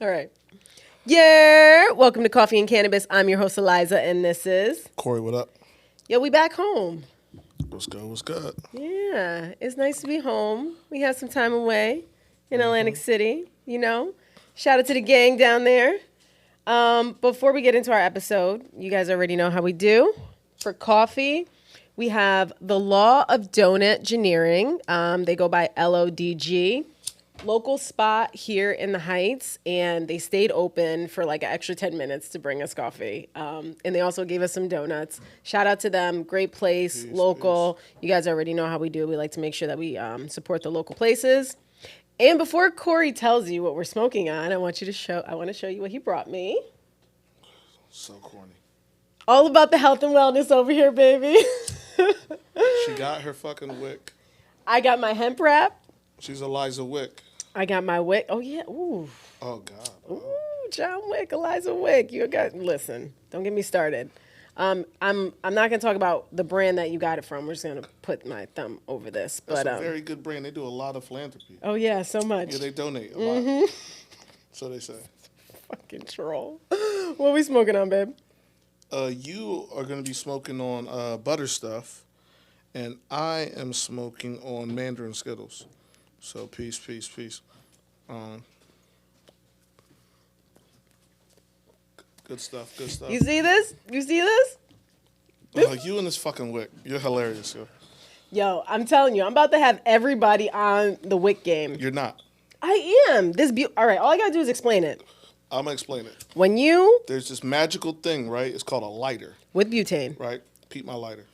All right. Yeah. Welcome to Coffee and Cannabis. I'm your host, Alyza, and this is... Corey, what up? Yo, we back home. What's good? What's good? Yeah. It's nice to be home. We had some time away in Atlantic City, you know. Shout out to the gang down there. Before we get into our episode, you guys already know how we do. For coffee, we have the Law of Donut Engineering. They go by LODG. Local spot here in the Heights, and they stayed open for like an extra 10 minutes to bring us coffee. And they also gave us some donuts. Shout out to them. Great place, local. You guys already know how we do. We like to make sure that we support the local places. And before Corey tells you what we're smoking on, I want to show you what he brought me. So corny. All about the health and wellness over here, baby. She got her fucking wick. I got my hemp wrap. She's Alyza Wick. I got my wick. Oh, yeah. Ooh. Oh, God. Ooh, John Wick, Alyza Wick. You got listen. Don't get me started. I'm not gonna talk about the brand that you got it from. We're just gonna put my thumb over this. That's but a very good brand. They do a lot of philanthropy. oh yeah, so much. Yeah, they donate a lot. So they say. Fucking troll. What we smoking on, babe? You are gonna be smoking on butter stuff, and I am smoking on Mandarin Skittles. So peace. Good stuff. You see this? You and this fucking wick. You're hilarious, yo. Yo, I'm telling you, I'm about to have everybody on the wick game. You're not. I am. All right, all I gotta do is explain it. I'm gonna explain it. There's this magical thing, right? It's called a lighter. With butane. Right? Peep my lighter.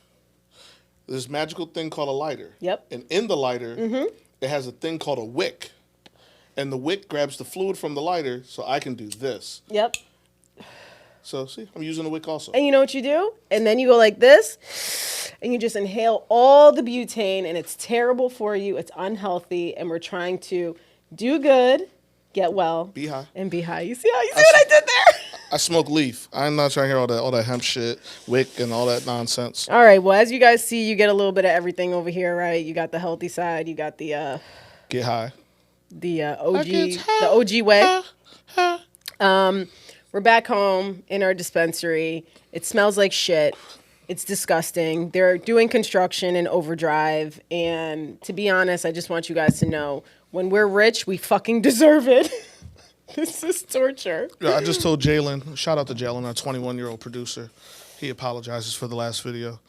There's this magical thing called a lighter. Yep. And in the lighter, it has a thing called a wick. And the wick grabs the fluid from the lighter, so I can do this. Yep. So, see, I'm using the wick also. And you know what you do? And then you go like this, and you just inhale all the butane, and it's terrible for you. It's unhealthy, and we're trying to do good, get well, Be high. and be high. You see what I did there? I smoke leaf. I'm not trying to hear all that hemp shit, wick, and all that nonsense. All right. Well, as you guys see, you get a little bit of everything over here, right? You got the healthy side. You got the Get high. OG way. We're back home in our dispensary. It smells like shit. It's disgusting. They're doing construction in overdrive. And to be honest, I just want you guys to know, when we're rich, we fucking deserve it. This is torture. Yeah, I just told Jalen, shout out to Jalen, our 21-year-old producer. He apologizes for the last video.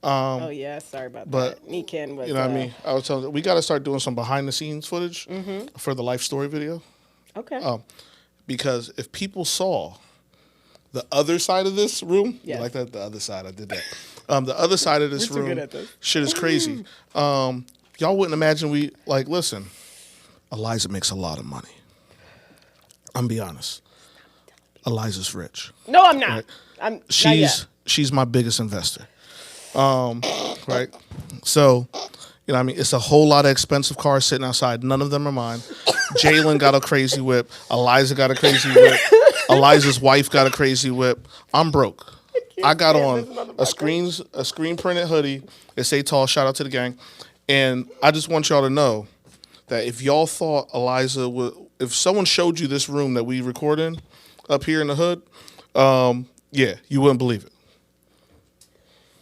Oh, yeah. Sorry about that. NECANN was... You know what I mean? I was telling you, we got to start doing some behind-the-scenes footage for the life story video. Okay. Because if people saw the other side of this room, yes. You like that? The other side, I did that. The other side of this We're too room, good at this. shit is crazy. Y'all wouldn't imagine listen, Alyza makes a lot of money. I'm be honest. Alyza's rich. No, I'm not. Right? I'm not yet. She's my biggest investor. Right? So, you know what I mean? It's a whole lot of expensive cars sitting outside. None of them are mine. Jalen got a crazy whip. Alyza got a crazy whip. Alyza's wife got a crazy whip. I'm broke. I got on a screen printed hoodie. It say tall. Shout out to the gang. And I just want y'all to know that if y'all thought Alyza would, if someone showed you this room that we record in up here in the hood, yeah, you wouldn't believe it.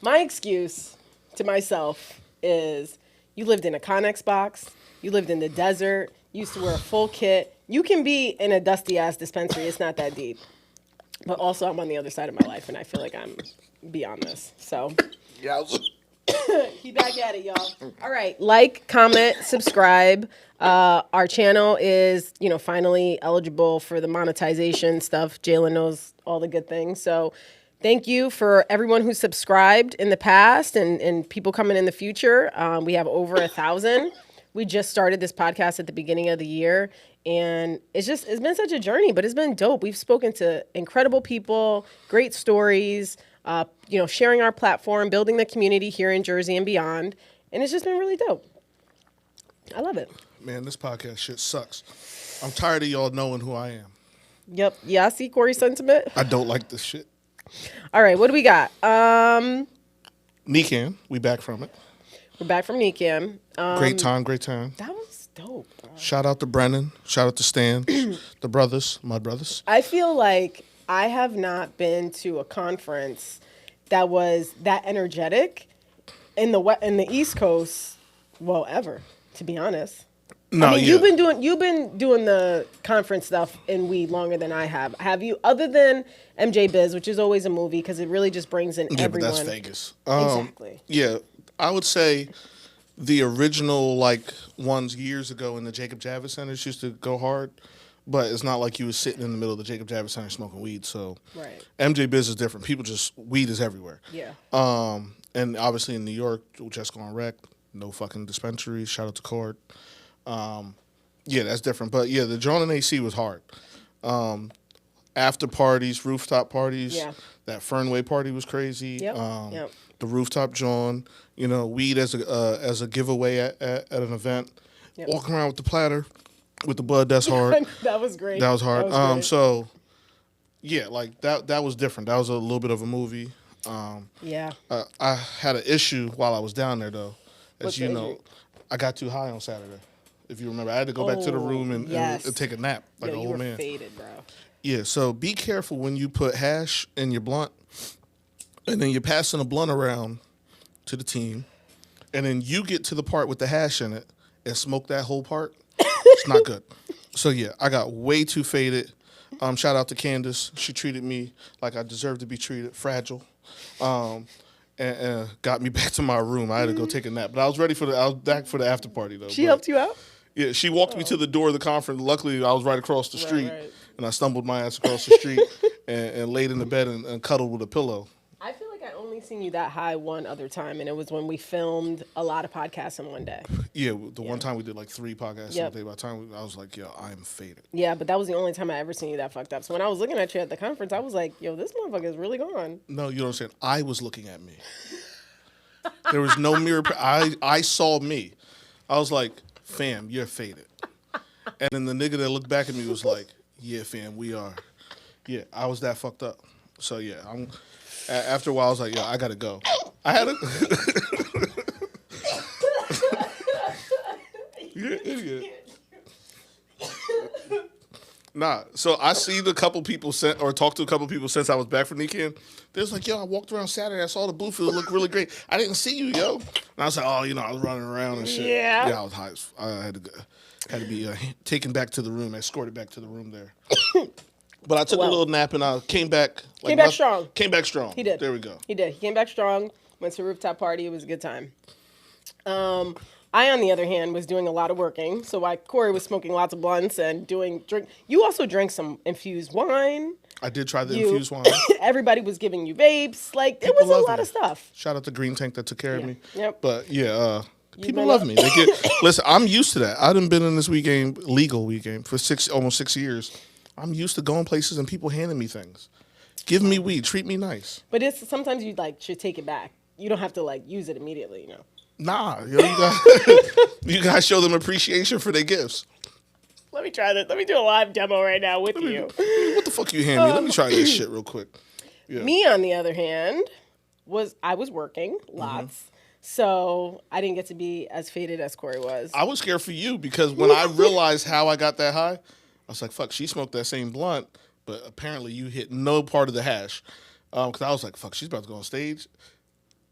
My excuse to myself is you lived in a Connex box, you lived in the desert, you used to wear a full kit. You can be in a dusty-ass dispensary. It's not that deep. But also, I'm on the other side of my life, and I feel like I'm beyond this. So, Yeah. keep back at it, y'all. All right. Like, comment, subscribe. Our channel is, finally eligible for the monetization stuff. Jalen knows all the good things. So, thank you for everyone who subscribed in the past and people coming in the future. We have over 1,000. We just started this podcast at the beginning of the year, and it's been such a journey, but it's been dope. We've spoken to incredible people, great stories, sharing our platform, building the community here in Jersey and beyond, and it's just been really dope. I love it. Man, this podcast shit sucks. I'm tired of y'all knowing who I am. Yep. Yeah, I see Corey's sentiment. I don't like this shit. All right, what do we got? NECANN, we back from it. We're back from NECANN. Great time. That dope, bro. Shout out to Brennan. Shout out to Stan. The brothers, my brothers. I feel like I have not been to a conference that was that energetic in the East Coast, well, ever, to be honest. No, I mean, yeah. you've been doing the conference stuff in weed longer than I have. Have you? Other than MJ Biz, which is always a movie because it really just brings in everyone. But that's Vegas. Exactly. Yeah, I would say the original ones years ago in the Jacob Javits Centers used to go hard, but it's not like you was sitting in the middle of the Jacob Javits Center smoking weed. So Right. MJ Biz is different. People weed is everywhere. Yeah. And obviously in New York, just gone wreck. No fucking dispensaries. Shout out to Court. Yeah, that's different. But yeah, the John and AC was hard. After parties, rooftop parties. Yeah. That Fernway party was crazy. Yep. Yep. The rooftop John, weed as a giveaway at an event. Yep. Walking around with the platter, with the bud. That's hard. That was great. That was hard. That was great. So yeah, that was different. That was a little bit of a movie. Yeah. I had an issue while I was down there though. What's As you the know, issue? I got too high on Saturday. If you remember, I had to go back to the room and take a nap like Yo, an you old were man. faded, bro. Yeah, so be careful when you put hash in your blunt, and then you're passing a blunt around to the team, and then you get to the part with the hash in it and smoke that whole part. It's not good. So yeah, I got way too faded. Shout out to Candace. She treated me like I deserved to be treated, fragile, and got me back to my room. I had to go take a nap, but I was back for the after party though. She helped you out? Yeah, she walked me to the door of the conference. Luckily, I was right across the street, right. and I stumbled my ass across the street and laid in the bed and cuddled with a pillow. I feel like I only seen you that high one other time, and it was when we filmed a lot of podcasts in one day. Yeah, the one time we did 3 podcasts Yep. a day. By the time I was like, yo, I'm faded. Yeah, but that was the only time I ever seen you that fucked up. So when I was looking at you at the conference, I was like, yo, this motherfucker is really gone. No, you don't understand. I was looking at me. There was no mirror. I saw me. I was like, fam, you're faded. And then the nigga that looked back at me was like, yeah, fam, we are. Yeah, I was that fucked up. So yeah, after a while, I was like, yo, I gotta go. I had a You're an idiot. Nah, so I seen a couple people talked to a couple people since I was back from NECANN. They was like, yo, I walked around Saturday. I saw the booth. It looked really great. I didn't see you, yo. And I was like, oh, I was running around and shit. Yeah. Yeah, I was high. I had to be taken back to the room, escorted back to the room there. But I took a little nap and I came back. Strong. Came back strong. He did. There we go. He did. He came back strong. Went to a rooftop party. It was a good time. I, on the other hand, was doing a lot of working. So while Corey was smoking lots of blunts and drink. You also drank some infused wine. I did try the infused wine. Everybody was giving you vapes. It was a lot of stuff. Shout out to Green Tank that took care of me. Yep. But yeah, people love me. Listen, I'm used to that. I done been in this legal weed game for almost 6 years. I'm used to going places and people handing me things. Give me weed. Treat me nice. But sometimes you should take it back. You don't have to use it immediately, Nah, you guys show them appreciation for their gifts. Let me try this. Let me do a live demo right now with you. What the fuck you hand me? Let me try this shit real quick. Yeah. Me, on the other hand, I was working lots. So I didn't get to be as faded as Corey was. I was scared for you because when I realized how I got that high, I was like, fuck, she smoked that same blunt, but apparently you hit no part of the hash. Because I was like, fuck, she's about to go on stage.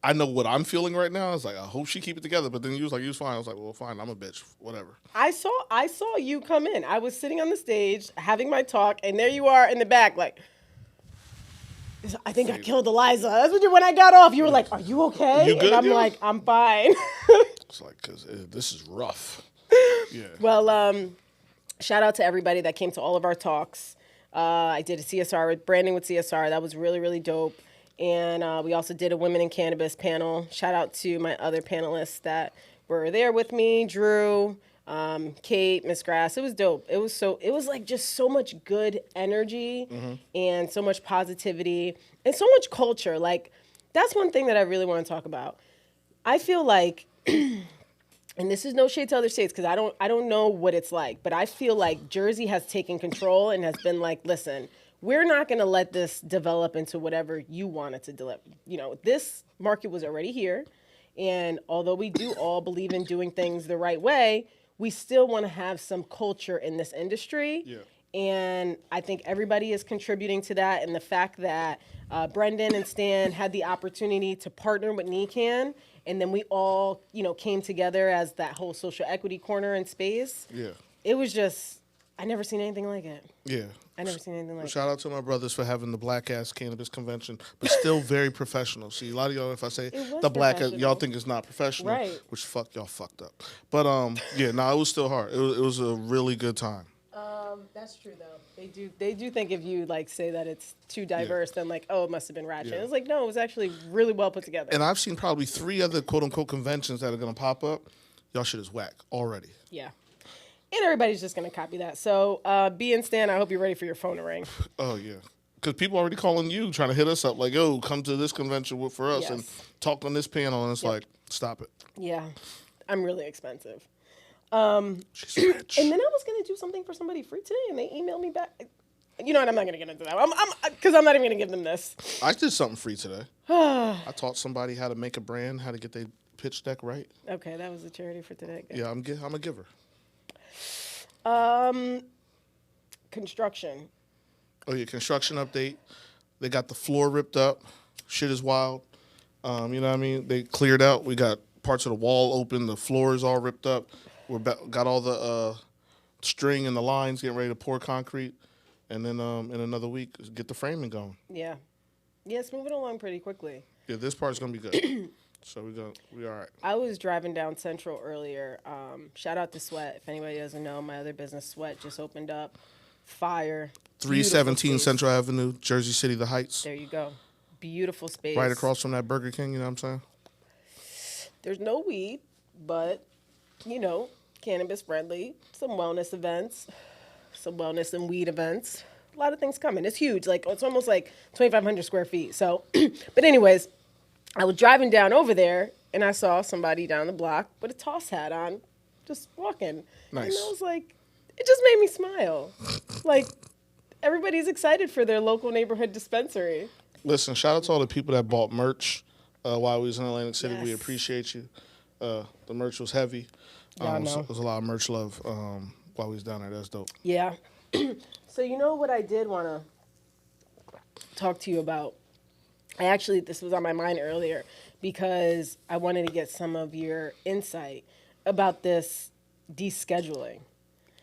I know what I'm feeling right now. I was like, I hope she keep it together. But then you was like, you was fine. I was like, well, fine, I'm a bitch. Whatever. I saw you come in. I was sitting on the stage having my talk, and there you are in the back, I think I killed Alyza. That's what when I got off, you were like, are you okay? You good, and I'm yo? like, I'm fine. It's like, because this is rough. Yeah. Well, shout out to everybody that came to all of our talks. I did a CSR with branding with CSR. That was really, really dope. And we also did a Women in Cannabis panel. Shout out to my other panelists that were there with me, Drew, Kate, Miss Grass. It was dope. It was just so much good energy and so much positivity and so much culture. That's one thing that I really want to talk about. I feel like, and this is no shade to other states because I don't know what it's like, but I feel like Jersey has taken control and has been like, listen, we're not going to let this develop into whatever you want it to develop. This market was already here. And although we do all believe in doing things the right way, we still want to have some culture in this industry. Yeah. And I think everybody is contributing to that. And the fact that Brendan and Stan had the opportunity to partner with NECANN, and then we all, came together as that whole social equity corner in space. Yeah. It was just, I never seen anything like it. Yeah. I never seen anything like Shout out to my brothers for having the black ass cannabis convention, but still very professional. See, a lot of y'all, if I say was the black ass, professional. y'all think it's not professional, Right. which y'all fucked up. But yeah, no, it was still hard. It was a really good time. That's true though. They do think if you say that it's too diverse, then it must have been ratchet. Yeah. It's no, it was actually really well put together. And I've seen probably 3 other quote unquote conventions that are gonna pop up. Y'all shit is whack already. Yeah. And everybody's just gonna copy that. So B and Stan, I hope you're ready for your phone to ring. Oh yeah. Because people already calling you, trying to hit us up, like, yo, come to this convention for us and Yes. talk on this panel. And it's like, stop it. Yeah. I'm really expensive. She's rich. And then I was gonna do something for somebody free today, and they emailed me back. You know what? I'm not gonna get into that. Because I'm not even gonna give them this. I did something free today. I taught somebody how to make a brand, how to get their pitch deck right. Okay, that was the charity for today. Good. Yeah, I'm a giver. Construction. Oh yeah, construction update. They got the floor ripped up. Shit is wild. You know what I mean? They cleared out. We got parts of the wall open. The floor is all ripped up. Got all the string and the lines, getting ready to pour concrete. And then in another week, get the framing going. Yeah. Yeah, it's moving along pretty quickly. Yeah, this part's going to be good. So we all right. I was driving down Central earlier. Shout out to Sweat. If anybody doesn't know, my other business, Sweat, just opened up. Fire. 317 Beautiful space. Central Avenue, Jersey City, The Heights. There you go. Beautiful space. Right across from that Burger King, you know what I'm saying? There's no weed, but, cannabis friendly. Some wellness events. Some wellness and weed events. A lot of things coming. It's huge. It's almost 2,500 square feet. So, but anyways, I was driving down over there, and I saw somebody down the block with a toss hat on, just walking. Nice. And I was like, it just made me smile. Everybody's excited for their local neighborhood dispensary. Listen, shout out to all the people that bought merch while we was in Atlantic City. We Yes. appreciate you. The merch was heavy. Yeah, I know. So there was a lot of merch love while we was down there. That's dope. Yeah. So you know what I did want to talk to you about? This was on my mind earlier because I wanted to get some of your insight about this descheduling.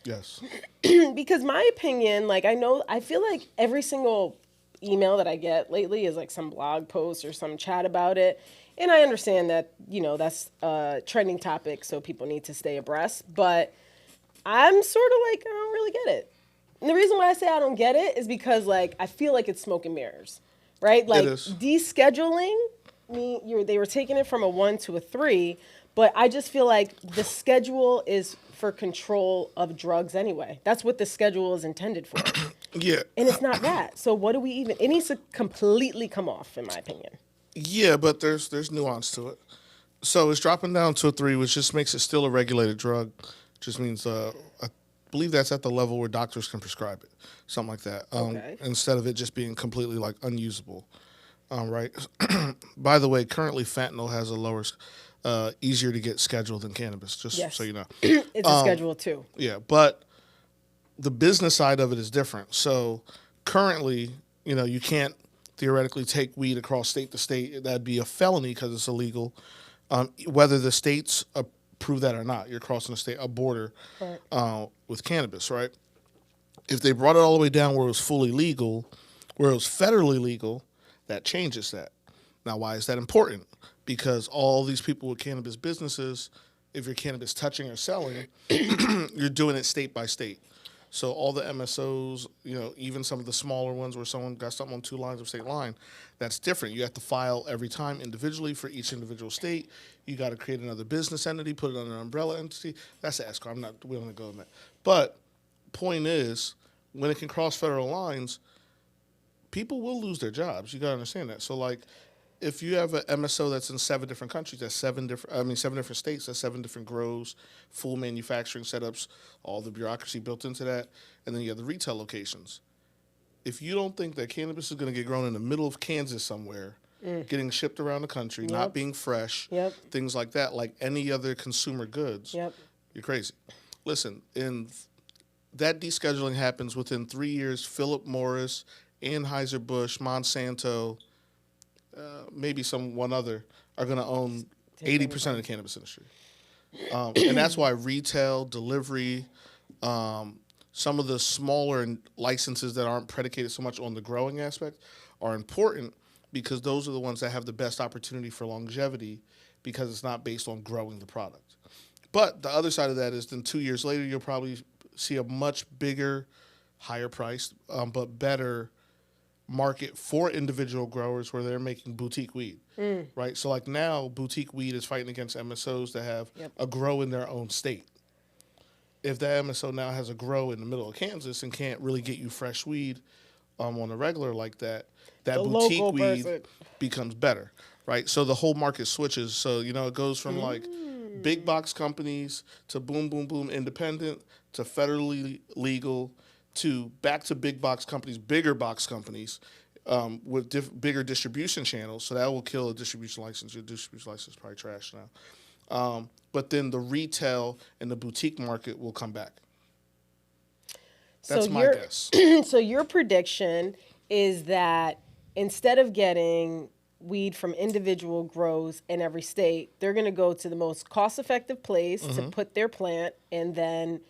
Yes. Because my opinion, I feel like every single email that I get lately is some blog post or some chat about it. And I understand that, that's a trending topic, so people need to stay abreast. But I'm sort of I don't really get it. And the reason why I say I don't get it is because, I feel like it's smoke and mirrors, right? It is. Descheduling, they were taking it from a 1 to a 3, but I just feel like the schedule is for control of drugs anyway. That's what the schedule is intended for. Yeah. And it's not that. So what do we even... It needs to completely come off, in my opinion. Yeah, but there's nuance to it. So it's dropping down to a 3, which just makes it still a regulated drug. Just means I believe that's at the level where doctors can prescribe it, something like that. Okay. Instead of it just being completely unusable, right? By the way, currently fentanyl has a lower, easier to get schedule than cannabis. Just Yes. so you know. It's a Schedule 2. Yeah, but the business side of it is different. So currently, you can't theoretically take weed across state to state. That'd be a felony because it's illegal. Whether the states approve that or not, you're crossing a border Right. with cannabis, right? If they brought it all the way down where it was fully legal, where it was federally legal, that changes that. Now, why is that important? Because all these people with cannabis businesses, if you're cannabis touching or selling, you're doing it state by state. So all the MSOs, even some of the smaller ones where someone got something on 2 lines of state line, that's different. You have to file every time individually for each individual state. You got to create another business entity, put it under an umbrella entity. That's an S-corp. We don't go in that. But point is, when it can cross federal lines, people will lose their jobs. You got to understand that. So if you have an MSO that's in 7 different countries, that's 7 different states, that's 7 different grows, full manufacturing setups, all the bureaucracy built into that, and then you have the retail locations. If you don't think that cannabis is going to get grown in the middle of Kansas somewhere, getting shipped around the country, not being fresh, Yep. things like that, like any other consumer goods, Yep. you're crazy. listen, that descheduling happens within 3 years. Philip Morris, Anheuser-Busch, Monsanto, maybe one other are going to own 80% of the cannabis industry. And that's why retail, delivery, some of the smaller licenses that aren't predicated so much on the growing aspect are important, because those are the ones that have the best opportunity for longevity, because it's not based on growing the product. But the other side of that is then 2 years later, you'll probably see a much bigger, higher priced, but better market for individual growers where they're making boutique weed, right? So like now, boutique weed is fighting against MSOs that have a grow in their own state. If that MSO now has a grow in the middle of Kansas and can't really get you fresh weed on a regular like that, that the boutique weed becomes better, right? So the whole market switches. So, it goes from like big box companies to boom, boom, boom, independent to federally legal to back to big box companies, bigger box companies with bigger distribution channels. So that will kill a distribution license. Your distribution license is probably trash now. But then the retail and the boutique market will come back. That's my guess. So your prediction is that instead of getting weed from individual grows in every state, they're going to go to the most cost-effective place to put their plant, and then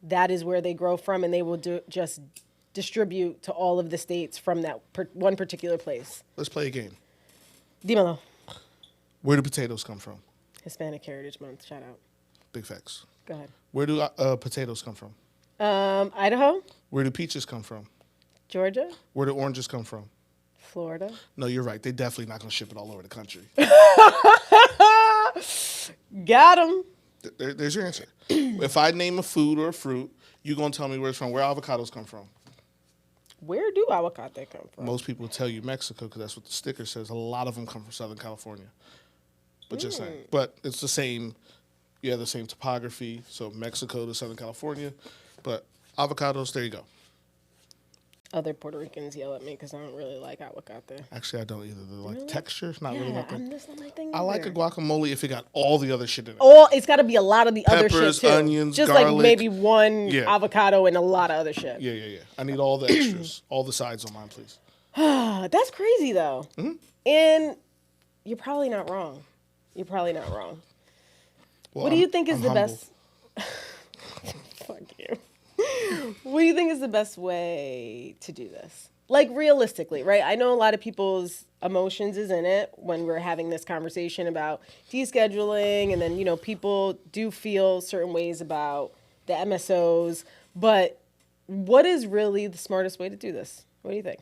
that is where they grow from, and they will just distribute to all of the states from that one particular place. Let's play a game. Dímelo. Where do potatoes come from? Hispanic Heritage Month, shout out. Big facts. Go ahead. Where do potatoes come from? Idaho. Where do peaches come from? Georgia. Where do oranges come from? Florida. No, you're right. They're definitely not going to ship it all over the country. Got him. There's your answer. If I name a food or a fruit, you're going to tell me where it's from. Where avocados come from? Where do avocado come from? Most people tell you Mexico because that's what the sticker says. A lot of them come from Southern California. But just saying. But it's the same. You have the same topography. So Mexico to Southern California. But avocados, there you go. Other Puerto Ricans yell at me because I don't really like avocado. Actually, I don't either. The texture, not really my thing. That's not my thing. I like a guacamole if it got all the other shit in it. It's got to be a lot of the other shit Peppers, too. onions, just garlic. like maybe one avocado and a lot of other shit. Yeah. I need all the extras, all the sides on mine, please. That's crazy though. And you're probably not wrong. Well, What do you think is the best? Fuck you. What do you think is the best way to do this? Like realistically, right? I know a lot of people's emotions is in it when we're having this conversation about descheduling, and then, people do feel certain ways about the MSOs, but what is really the smartest way to do this? What do you think?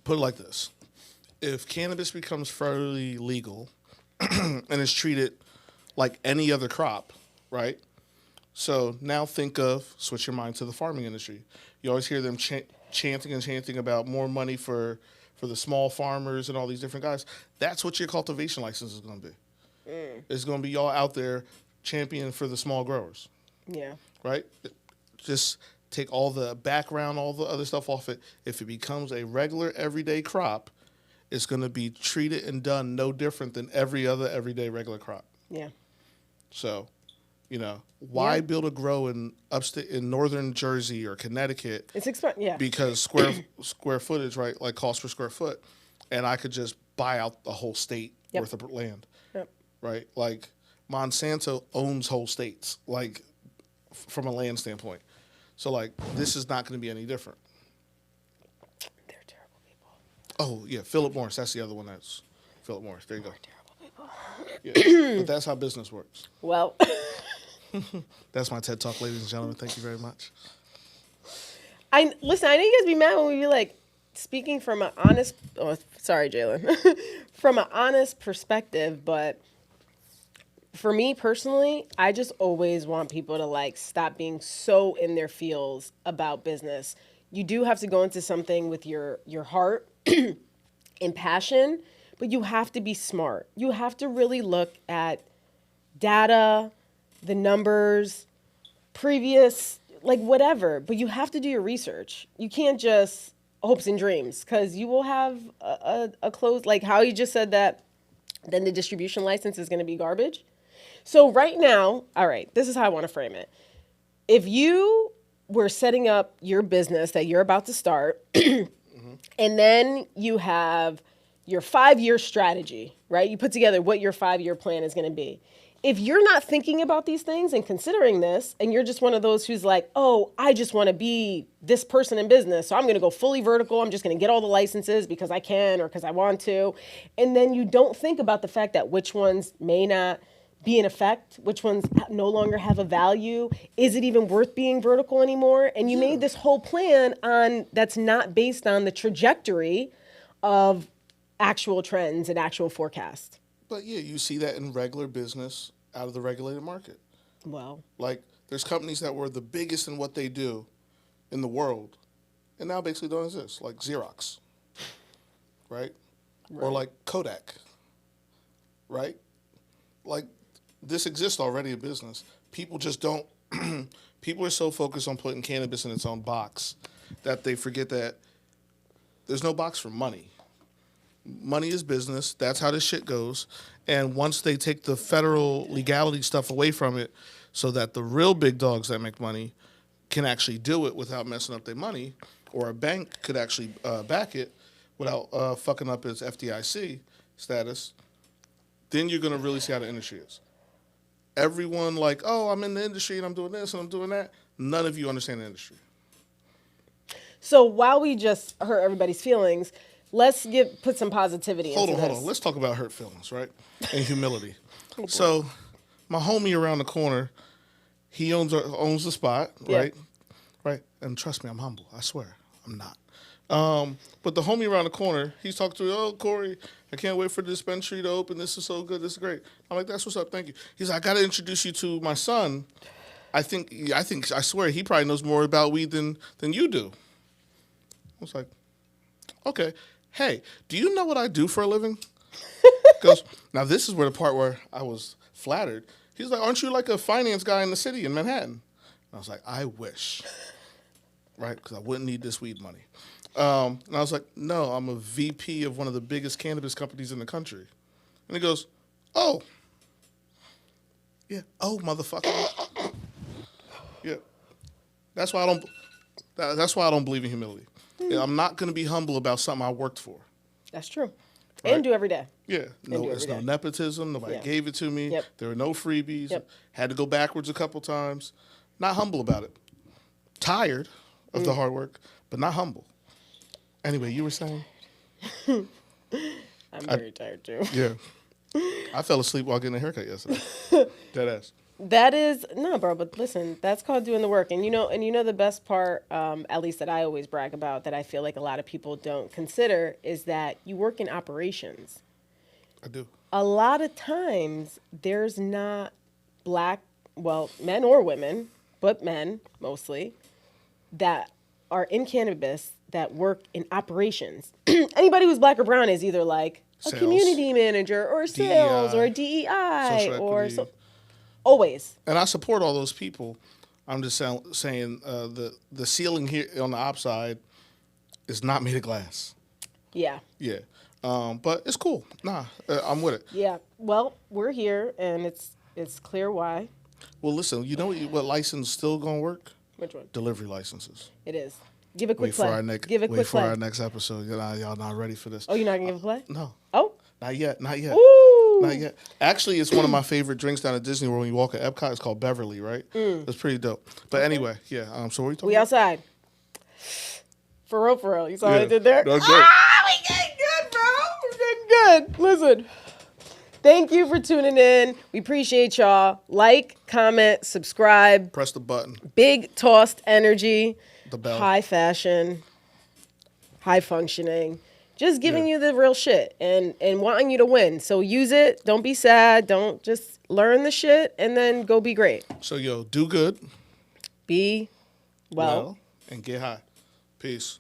Put it like this. If cannabis becomes federally legal and is treated like any other crop, right? So now switch your mind to the farming industry. You always hear them chanting about more money for the small farmers and all these different guys. That's what your cultivation license is going to be. It's going to be y'all out there championing for the small growers. Yeah. Right? Just take all the background, all the other stuff off it. If it becomes a regular everyday crop, it's going to be treated and done no different than every other everyday regular crop. Yeah. So, why build a grow in northern Jersey or Connecticut? It's expensive, yeah. Because square footage, right? Like cost per square foot, and I could just buy out the whole state worth of land. Yep. Right? Like Monsanto owns whole states, like from a land standpoint. So like this is not going to be any different. They're terrible people. Oh yeah, Philip Morris. That's the other one. That's Philip Morris. There you go. Terrible people. Yeah. But that's how business works. Well. That's my TED Talk, ladies and gentlemen. Thank you very much. Listen, I know you guys be mad when we be like speaking from an honest. Oh, sorry, Jalen. From an honest perspective, but for me personally, I just always want people to like stop being so in their feels about business. You do have to go into something with your heart and passion, but you have to be smart. You have to really look at data, the numbers, previous, like whatever, but you have to do your research. You can't just hopes and dreams, because you will have a close, like how you just said that, then the distribution license is going to be garbage. So right now, all right, this is how I want to frame it. if you were setting up your business that you're about to start, and then you have your 5-year strategy, right? You put together what your 5-year plan is going to be. If you're not thinking about these things and considering this, and you're just one of those who's like, oh, I just want to be this person in business, so I'm going to go fully vertical. I'm just going to get all the licenses because I can or because I want to. And then you don't think about the fact that which ones may not be in effect, which ones no longer have a value. Is it even worth being vertical anymore? And you made this whole plan that's not based on the trajectory of actual trends and actual forecast. But yeah, you see that in regular business out of the regulated market. Well, Like, there's companies that were the biggest in what they do in the world, and now basically don't exist, like Xerox, right? Or like Kodak, right? Like, this exists already in business. People just don't, people are so focused on putting cannabis in its own box that they forget that there's no box for money. Money is business. That's how this shit goes. And once they take the federal legality stuff away from it so that the real big dogs that make money can actually do it without messing up their money, or a bank could actually back it without fucking up its FDIC status, then you're going to really see how the industry is. Everyone like, oh, I'm in the industry and I'm doing this and I'm doing that. None of you understand the industry. so while we just hurt everybody's feelings, let's put some positivity Hold into on. this. Let's talk about hurt feelings, right? And humility. So, my homie around the corner, he owns the spot, right? Right. And trust me, I'm humble. I swear, I'm not. But the homie around the corner, he's talking to me, oh, Corey, I can't wait for the dispensary to open. This is so good. This is great. I'm like, that's what's up. Thank you. He's like, I got to introduce you to my son. I swear, he probably knows more about weed than you do. I was like, okay. Hey, do you know what I do for a living? Because now this is where the part where I was flattered. He's like, aren't you like a finance guy in the city in Manhattan? And I was like, I wish, right? Because I wouldn't need this weed money. And I was like, no, I'm a VP of one of the biggest cannabis companies in the country. And he goes, oh. Yeah, oh, motherfucker. Yeah. That's why I don't believe in humility. Yeah, I'm not going to be humble about something I worked for. That's true. Right? And do every day. Yeah. No, it's no nepotism. Nobody gave it to me. Yep. There were no freebies. Yep. Had to go backwards a couple times. Not humble about it. Tired of the hard work, but not humble. Anyway, you were saying? I'm very tired too. Yeah. I fell asleep while getting a haircut yesterday. Dead ass. That is no, bro. But listen, that's called doing the work. And you know the best part, at least that I always brag about, that I feel like a lot of people don't consider, is that you work in operations. I do. A lot of times, there's not men or women, but men mostly, that are in cannabis that work in operations. Anybody who's black or brown is either like a community manager or sales or DEI or so. Always. And I support all those people. I'm just saying the ceiling here on the upside is not made of glass. Yeah. Yeah. But it's cool. Nah, I'm with it. Yeah. Well, we're here, and it's clear why. Well, listen, you know what license still going to work? Which one? Delivery licenses. It is. Give a quick Wait play. for our next. Give a quick Wait for play. our next episode. Y'all not ready for this. Oh, you're not gonna give a play? No. Oh. Not yet. Not yet. Ooh. Not yet. Actually, it's one of my favorite drinks down at Disney World when you walk at Epcot. It's called Beverly, right? It's pretty dope. But anyway, yeah. So what are you talking We about? outside. For real. You saw what I did there? That's good. We getting good, bro. We're getting good. Listen. Thank you for tuning in. We appreciate y'all. Like, comment, subscribe. Press the button. Big tossed energy. The bell. High fashion. High functioning. Just giving you the real shit and wanting you to win. So use it. Don't be sad. Don't just learn the shit and then go be great. So, do good. Be well. And get high. Peace.